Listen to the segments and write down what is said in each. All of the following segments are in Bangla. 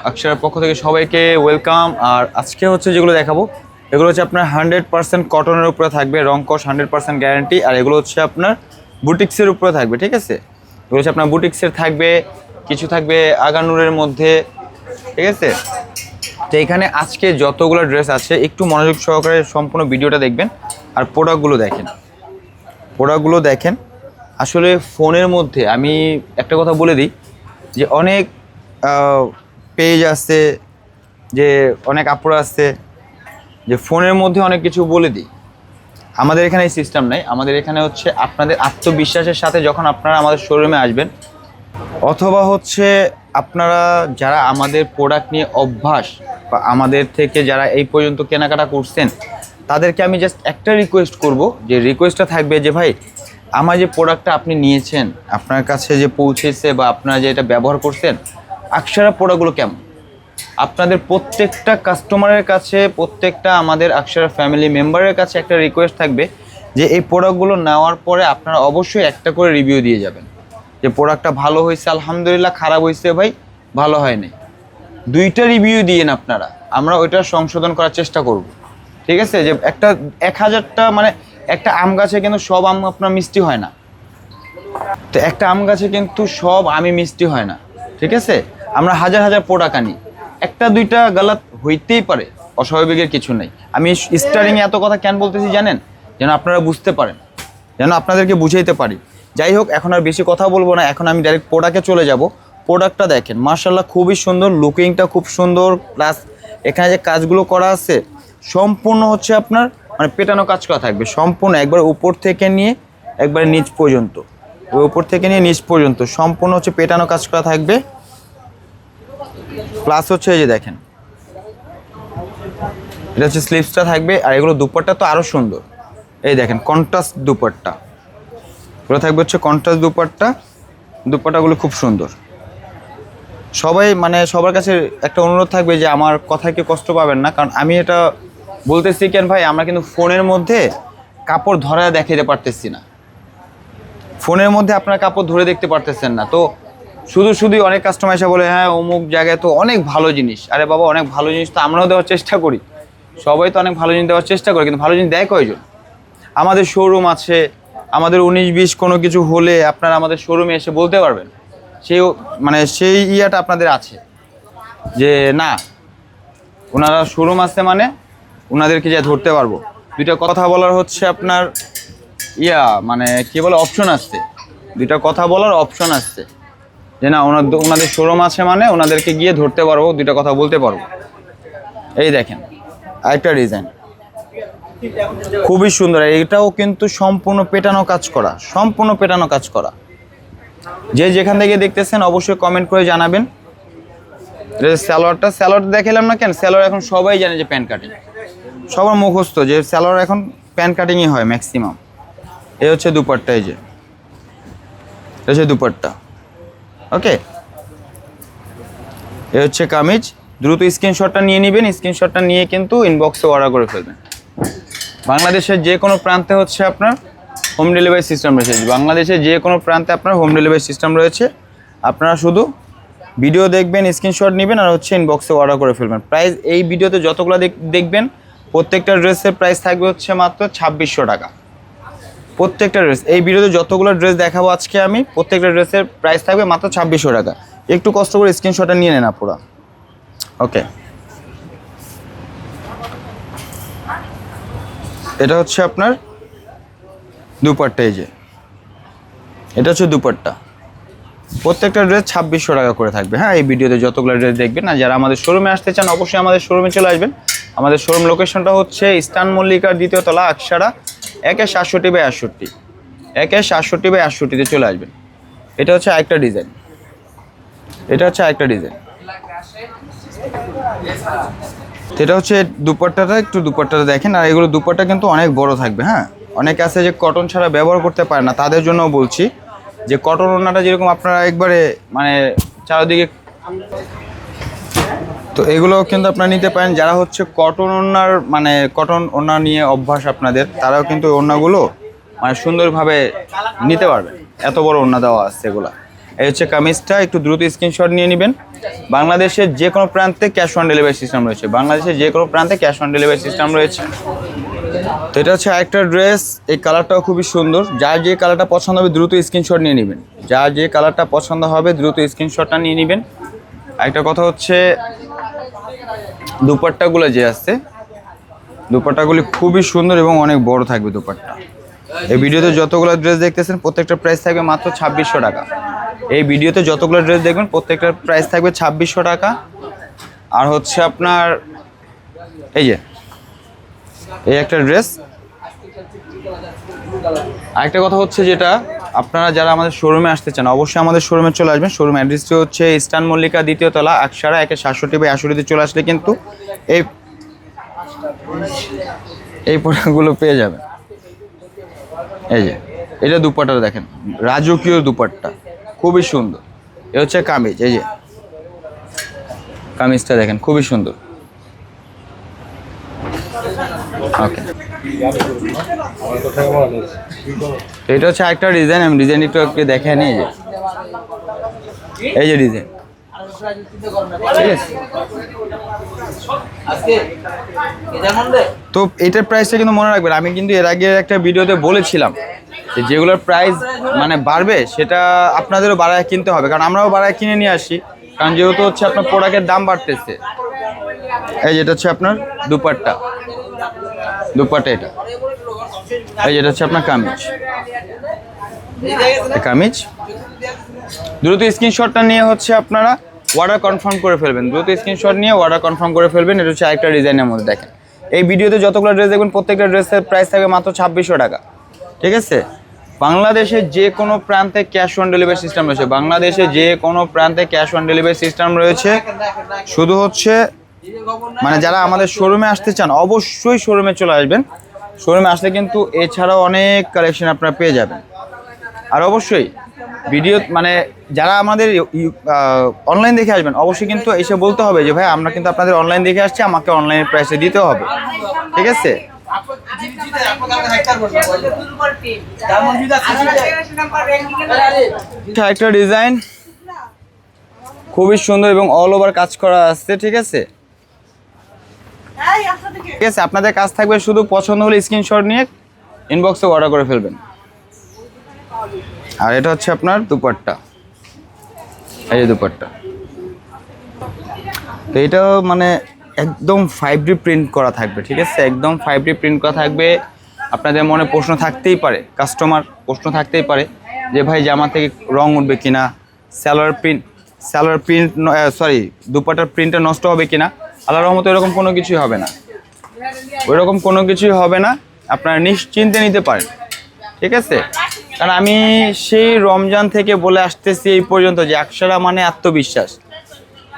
অক্ষরার পক্ষ থেকে সবাইকে ওয়েলকাম। আর আজকে হচ্ছে যেগুলো দেখাবো এগুলো হচ্ছে আপনার 100% কটনের উপরে থাকবে, রং কস 100% গ্যারান্টি। আর এগুলো হচ্ছে আপনার বুটিক্সের উপরে থাকবে, ঠিক আছে। এগুলো হচ্ছে আপনার বুটিক্সের থাকবে, কিছু থাকবে আগানুরের মধ্যে, ঠিক আছে। তো এখানে আজকে যতগুলো ড্রেস আছে একটু মনোযোগ সহকারে সম্পূর্ণ ভিডিওটা দেখবেন আর প্রোডাক্টগুলো দেখেন। আসলে ফোনের মধ্যে আমি একটা কথা বলে দিই যে অনেক পেজ আছে, যে অনেক আপুরা আছে যে ফোনের মধ্যে অনেক কিছু বলে দিই। আমাদের এখানে এই সিস্টেম নাই। আমাদের এখানে হচ্ছে আপনাদের আত্মবিশ্বাসের সাথে যখন আপনারা আমাদের শোরুমে আসবেন, অথবা হচ্ছে আপনারা যারা আমাদের প্রোডাক্ট নিয়ে অভ্যাস বা আমাদের থেকে যারা এই পর্যন্ত কেনাকাটা করছেন, তাদেরকে আমি জাস্ট একটা রিকোয়েস্ট করব, যে রিকোয়েস্টটা থাকবে যে ভাই আমার যে প্রোডাক্টটা আপনি নিয়েছেন, আপনার কাছে যে পৌঁছেছে বা আপনারা যে এটা ব্যবহার করছেন, আকশারা প্রোডাক্টগুলো কেমন। আপনাদের প্রত্যেকটা কাস্টমারের কাছে, প্রত্যেকটা আমাদের আকশারা ফ্যামিলি মেম্বারের কাছে একটা রিকোয়েস্ট থাকবে যে এই প্রোডাক্টগুলো নেওয়ার পরে আপনারা অবশ্যই একটা করে রিভিউ দিয়ে যাবেন, যে প্রোডাক্টটা ভালো হয়েছে আলহামদুলিল্লাহ, খারাপ হয়েছে ভাই ভালো হয়নি, দুইটা রিভিউ দিয়েন আপনারা, আমরা ওইটা সংশোধন করার চেষ্টা করব, ঠিক আছে। যে একটা 1000টা মানে একটা আম গাছে কিন্তু সব আম আপনার মিষ্টি হয় না, তো একটা আম গাছে কিন্তু সব আমি মিষ্টি হয় না, ঠিক আছে। আমরা হাজার হাজার প্রোডাক্ট আনি, একটা দুইটা গালাত হইতেই পারে, অস্বাভাবিকের কিছু নেই। আমি স্টার্টিংয়ে এত কথা কেন বলতেছি জানেন, যেন আপনারা বুঝতে পারেন, যেন আপনাদেরকে বুঝাইতে পারি। যাই হোক, এখন আর বেশি কথা বলবো না, এখন আমি ডাইরেক্ট প্রোডাক্টে চলে যাব। প্রোডাক্টটা দেখেন, মার্শাল্লাহ খুবই সুন্দর, লুকিংটা খুব সুন্দর, প্লাস এখানে যে কাজগুলো করা আছে সম্পূর্ণ হচ্ছে আপনার মানে পেটানো কাজ করা থাকবে সম্পূর্ণ, একবার উপর থেকে নিয়ে একবারে নিচ পর্যন্ত, ওই উপর থেকে নিয়ে নিচ পর্যন্ত সম্পূর্ণ হচ্ছে পেটানো কাজ করা থাকবে। প্লাস হচ্ছে এই যে দেখেন, এটা হচ্ছে স্লিভসটা থাকবে। আর এগুলো দুপাট্টা তো আরও সুন্দর, এই দেখেন কন্ট্রাস্ট দুপাট্টা, এগুলো থাকবে হচ্ছে কন্ট্রাস্ট দুপাট্টাগুলো খুব সুন্দর। সবাই মানে সবার কাছে একটা অনুরোধ থাকবে যে আমার কথায় কেউ কষ্ট পাবেন না, কারণ আমি এটা বলতেছি কেন ভাই, আমরা কিন্তু ফোনের মধ্যে কাপড় ধরা দেখাতে পারতেছি না, ফোনের মধ্যে আপনার কাপড় ধরে দেখতে পারতেছেন না। তো শুধুই অনেক কাস্টমার এসে বলে হ্যাঁ অমুক জায়গায় তো অনেক ভালো জিনিস। আরে বাবা, অনেক ভালো জিনিস তো আমরাও দেওয়ার চেষ্টা করি, সবাই তো অনেক ভালো জিনিস দেওয়ার চেষ্টা করে, কিন্তু ভালো জিনিস দেয় কয়জন। আমাদের শোরুম আছে, আমাদের 19-20 কোনো কিছু হলে আপনারা আমাদের শোরুমে এসে বলতে পারবেন, সেই ইয়াটা আপনাদের আছে যে না ওনারা শোরুম আছে মানে ওনাদেরকে যা ধরতে পারবো। দুইটা কথা বলার হচ্ছে আপনার মানে কি বলে অপশন আসছে, দুইটা কথা বলার অপশন আসছে যে না ওনাদের শোরুম আছে মানে ওনাদেরকে গিয়ে ধরতে পারবো, দুইটা কথা বলতে পারবো। এই দেখেন আরেকটা ডিজাইন খুবই সুন্দর, এটাও কিন্তু সম্পূর্ণ পেটানো কাজ করা। যে যেখান থেকে দেখতেছেন অবশ্যই কমেন্ট করে জানাবেন। স্যালোয়ার দেখালাম না কেন, স্যালোয়ার এখন সবাই জানে যে প্যান্ট কাটিং, সবার মুখস্থ যে স্যালোয়ার এখন প্যান্ট কাটিংই হয় ম্যাক্সিমাম। এই হচ্ছে দুপাট্টা, এই যে এটা হচ্ছে দুপাট্টা, ওকে। এই হচ্ছে কামিজ। দ্রুত স্ক্রিনশটটা নিয়ে নেবেন, স্ক্রিনশটটা নিয়ে কিন্তু ইনবক্সে অর্ডার করে ফেলবেন। বাংলাদেশের যে কোনো প্রান্তে হচ্ছে আপনার হোম ডেলিভারি সিস্টেম রয়েছে, বাংলাদেশের যে কোনো প্রান্তে আপনার হোম ডেলিভারি সিস্টেম রয়েছে। আপনারা শুধু ভিডিও দেখবেন, স্ক্রিনশট নেবেন আর হচ্ছে ইনবক্সে অর্ডার করে ফেলবেন। প্রাইস এই ভিডিওতে যতগুলো দেখবেন প্রত্যেকটা ড্রেসের প্রাইস থাকবে হচ্ছে মাত্র 2600 টাকা। প্রত্যেকটা ড্রেস, এই ভিডিওতে যতগুলো ড্রেস দেখাবো আজকে আমি, প্রত্যেকটা ড্রেসের প্রাইস থাকবে মাত্র 2600 টাকা। একটু কষ্ট করে স্ক্রিনশটটা নিয়ে নেন আপুরা, ওকে। এটা হচ্ছে আপনার দুপাট্টা, এই যে এটা হচ্ছে দুপাট্টা। প্রত্যেকটা ড্রেস 2600 টাকা করে থাকবে। হ্যাঁ, এই ভিডিওতে যতগুলো ড্রেস দেখবেন, আর যারা আমাদের শোরুমে আসতে চান অবশ্যই আমাদের শোরুমে চলে আসবেন। আমাদের শোরুম লোকেশনটা হচ্ছে ইস্টার্ন মল্লিকার 2য় তলা, আকশারা 1/67/68, 1/67/68-তে চলে আসবেন। এটা হচ্ছে আরেকটা ডিজাইন, এটা হচ্ছে দুপাট্টাটা, একটু দুপাট্টাটা দেখেন। আর এগুলো দুপাট্টা কিন্তু অনেক বড় থাকবে। হ্যাঁ, অনেকে আছে যে কটন ছাড়া ব্যবহার করতে পারে না, তাদের জন্য বলছি যে কটন ওড়নাটা যেরকম আপনারা একবারে মানে চারিদিকে, তো এগুলো কিন্তু আপনারা নিতে পারেন। যারা হচ্ছে কটন ওড়না নিয়ে অভ্যাস আপনাদের, তারাও কিন্তু ওড়নাগুলো মানে সুন্দরভাবে নিতে পারবেন। এত বড় ওড়না দেওয়া আছে এগুলা, এই হচ্ছে কামিজটা, একটু দ্রুত স্ক্রিনশট নিয়ে নেবেন। বাংলাদেশের যে কোনো প্রান্তে ক্যাশ অন ডেলিভারি সিস্টেম রয়েছে, বাংলাদেশের যে কোনো প্রান্তে ক্যাশ অন ডেলিভারি সিস্টেম রয়েছে। তো এটা হচ্ছে আরেকটা ড্রেস, এই কালারটাও খুবই সুন্দর। যার যে কালারটা পছন্দ হবে দ্রুত স্ক্রিনশট নিয়ে নেবেন, যার যে কালারটা পছন্দ হবে দ্রুত স্ক্রিনশটটা নিয়ে নেবেন। একটা কথা হচ্ছে দুপাট্টাগুলো যে আছে, দুপাট্টাগুলি খুবই সুন্দর এবং অনেক বড় থাকবে দুপাট্টা। এই ভিডিওতে যতগুলো ড্রেস দেখতেছেন প্রত্যেকটা প্রাইস থাকবে মাত্র 2600 টাকা। এই ভিডিওতে যতগুলো ড্রেস দেখবেন প্রত্যেকটার প্রাইস থাকবে 2600 টাকা। আর হচ্ছে আপনার এই যে এই একটা ড্রেস। আরেকটা কথা হচ্ছে যেটা, আপনারা যারা আমাদের শোরুমে আসতে চান অবশ্যই আমাদের শোরুমে চলে আসবেন। শোরুম অ্যাড্রেসটি হচ্ছে ইস্টার্ন মল্লিকা 2য় তলা, আকসারা 1/67/62 চলে আসলে কিন্তু এই প্রোডাক্টগুলো পেয়ে যাবেন। এই যে এটা দুপাট্টা দেখেন, রাজকীয় দুপাট্টা খুবই সুন্দর। এ হচ্ছে কামিজ, এই যে কামিজটা দেখেন খুবই সুন্দর। ওকে, এটা হচ্ছে একটা ডিজাইন, আমি ডিজাইন একটু দেখে নিই। এই যে ডিজাইন, ঠিক আছে। তো এটার প্রাইসটা কিন্তু মনে রাখবেন, আমি কিন্তু এর আগে একটা ভিডিওতে বলেছিলাম যে যেগুলোর প্রাইস মানে বাড়বে সেটা আপনাদেরও বাড়ায় কিনতে হবে, কারণ আমরাও বাড়ায় কিনে নিয়ে আসি, কারণ যেহেতু হচ্ছে আপনার প্রোডাক্টের দাম বাড়তেছে। এই যেটা হচ্ছে আপনার দুপাট্টা, এটা এই যেটা হচ্ছে আপনার কামিজ, কামিজ। দ্রুত স্ক্রিনশটটা নিয়ে হচ্ছে আপনারা অর্ডার কনফার্ম করে ফেলবেন, দ্রুত স্ক্রিনশট নিয়ে অর্ডার কনফার্ম করে ফেলবেন। এটা হচ্ছে আরেকটা ডিজাইনের মধ্যে দেখেন। এই ভিডিওতে যতগুলো ড্রেস দেখবেন প্রত্যেকটা ড্রেসের প্রাইস থাকবে মাত্র 2600 টাকা, ঠিক আছে। বাংলাদেশের যে কোনো প্রান্তে ক্যাশ অন ডেলিভারি সিস্টেম রয়েছে, বাংলাদেশে যে কোনো প্রান্তে ক্যাশ অন ডেলিভারি সিস্টেম রয়েছে। শুধু হচ্ছে মানে যারা আমাদের শোরুমে আসতে চান অবশ্যই শোরুমে চলে আসবেন। শোরুমে আসলে কিন্তু এছাড়াও অনেক কালেকশন আপনারা পেয়ে যাবেন। আর অবশ্যই ভিডিও মানে যারা আমাদের অনলাইন দেখে আসবেন অবশ্যই কিন্তু এসে বলতে হবে যে ভাই আমরা কিন্তু আপনাদের অনলাইন দেখে আসছি, আমাকে অনলাইনের প্রাইসে দিতে হবে, ঠিক আছে। একটা ডিজাইন খুবই সুন্দর এবং অল ওভার কাজ করা আছে, ঠিক আছে। ঠিক আছে, আপনাদের কাজ থাকবে শুধু পছন্দ হলে স্ক্রিনশট নিয়ে ইনবক্সে অর্ডার করে ফেলবেন। আর এটা হচ্ছে আপনার দুপাট্টা, এই যে দুপাট্টা। তো এটাও মানে একদম 5D প্রিন্ট করা থাকবে, ঠিক আছে, একদম 5D প্রিন্ট করা থাকবে। আপনাদের মনে প্রশ্ন থাকতেই পারে, কাস্টমার প্রশ্ন থাকতেই পারে যে ভাই জামা থেকে রং উঠবে কিনা, দুপাট্টার প্রিন্টটা নষ্ট হবে কিনা। আল্লাহর রহমতে এরকম কোনো কিছুই হবে না, ওইরকম কোনো কিছুই হবে না, আপনারা নিশ্চিন্তে নিতে পারেন, ঠিক আছে। কারণ আমি সেই রমজান থেকে বলে আসতেছি এই পর্যন্ত যে আকসারা মানে আত্মবিশ্বাস,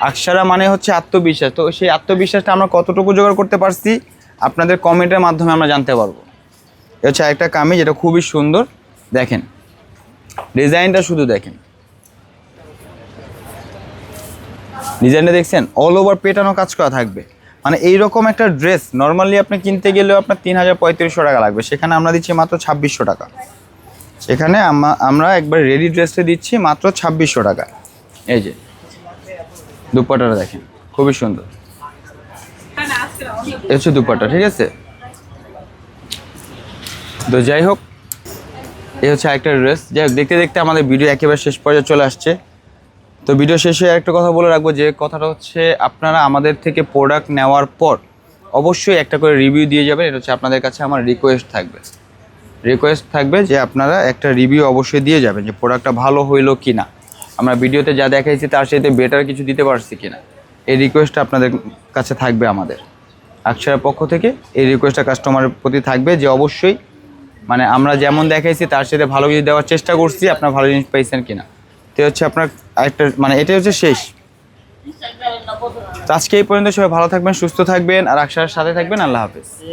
আকসারা মানে হচ্ছে আত্মবিশ্বাস। তো সেই আত্মবিশ্বাসটা আমরা কতটুকু জোগাড় করতে পারছি আপনাদের কমেন্টের মাধ্যমে আমরা জানতে পারবো। এটা হচ্ছে একটা কামিজ, এটা খুবই সুন্দর, দেখেন ডিজাইনটা শুধু দেখেন, ডিজাইনটা দেখছেন, অল ওভার পেটানো কাজ করা থাকবে। মানে এইরকম একটা ড্রেস নর্মালি আপনি কিনতে গেলেও আপনার 3500 টাকা লাগবে, সেখানে আমরা দিচ্ছি মাত্র 2600 টাকা। সেখানে আমরা একবার রেডি ড্রেসটা দিচ্ছি মাত্র 2600 টাকা। এই যে দুপাট্টাটা দেখেন খুবই সুন্দর, এই হচ্ছে দুপাট্টা, ঠিক আছে। তো যাই হোক, এই হচ্ছে একটা ড্রেস। যাই হোক, দেখতে দেখতে আমাদের ভিডিও একেবারে শেষ পর্যায়ে চলে আসছে। তো ভিডিও শেষে একটা কথা বলে রাখবো, যে কথাটা হচ্ছে আপনারা আমাদের থেকে প্রোডাক্ট নেওয়ার পর অবশ্যই একটা করে রিভিউ দিয়ে যাবেন। এটা হচ্ছে আপনাদের কাছে আমার রিকোয়েস্ট থাকবে যে আপনারা একটা রিভিউ অবশ্যই দিয়ে যাবেন যে প্রোডাক্টটা ভালো হইলো কি না, আমরা ভিডিওতে যা দেখাইছি তার সাথে বেটার কিছু দিতে পারছি কিনা, এই রিকোয়েস্টটা আপনাদের কাছে থাকবে। আমাদের আকসারার পক্ষ থেকে এই রিকোয়েস্টটা কাস্টমারের প্রতি থাকবে যে অবশ্যই মানে আমরা যেমন দেখাইছি তার সাথে ভালো কিছু দেওয়ার চেষ্টা করছি, আপনার ভালো জিনিস পাইছেন কিনা। তো হচ্ছে আপনার একটা মানে এটাই হচ্ছে শেষ। তো আজকে এই পর্যন্ত, সবাই ভালো থাকবেন, সুস্থ থাকবেন, আর আকসারার সাথে থাকবেন। আল্লাহ হাফেজ।